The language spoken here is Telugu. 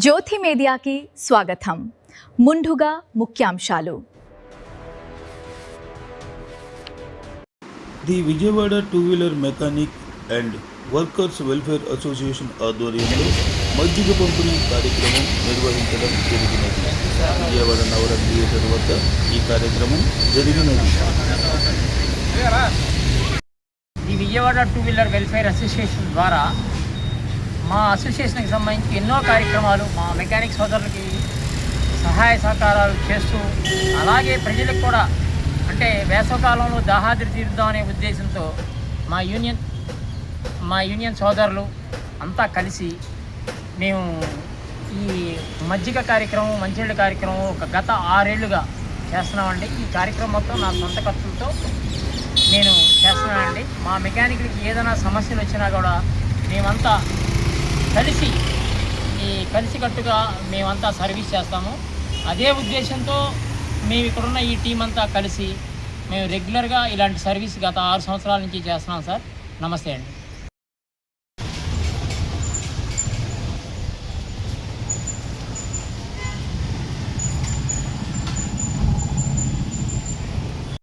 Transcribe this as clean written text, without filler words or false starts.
జ్యోతి మీడియాకి స్వాగతం. ముందుగా ముఖ్యాంశాలు. The Vijayawada two-wheeler mechanic and workers welfare association ఆధ్వర్యంలో మజ్జిగ పంపిణీ కార్యక్రమం నిర్వహించడం జరిగినది. విజయవాడ నవరం థియేటర్ వద్ద ఈ కార్యక్రమం జరిగినది. ఈ Vijayawada two wheeler welfare association ద్వారా మా అసోసియేషన్కి సంబంధించి ఎన్నో కార్యక్రమాలు మా మెకానిక్ సోదరులకి సహాయ సహకారాలు చేస్తూ, అలాగే ప్రజలకు కూడా అంటే వేసవకాలంలో దాహాద్రి తీరుద్దాం అనే ఉద్దేశంతో మా యూనియన్ సోదరులు అంతా కలిసి మేము ఈ మజ్జిగ కార్యక్రమం, మంచినీళ్ళ కార్యక్రమం గత 6 ఏళ్లుగా చేస్తున్నామండి. ఈ కార్యక్రమం మొత్తం నా సొంత ఖర్చులతో నేను చేస్తున్నానండి. మా మెకానిక్లకి ఏదైనా సమస్యలు వచ్చినా కూడా మేమంతా కలిసికట్టుగా మేమంతా సర్వీస్ చేస్తాము. అదే ఉద్దేశంతో మేము ఇక్కడున్న ఈ టీం అంతా కలిసి మేము రెగ్యులర్గా ఇలాంటి సర్వీస్ గత 6 సంవత్సరాల నుంచి చేస్తున్నాం సార్. నమస్తే అండి.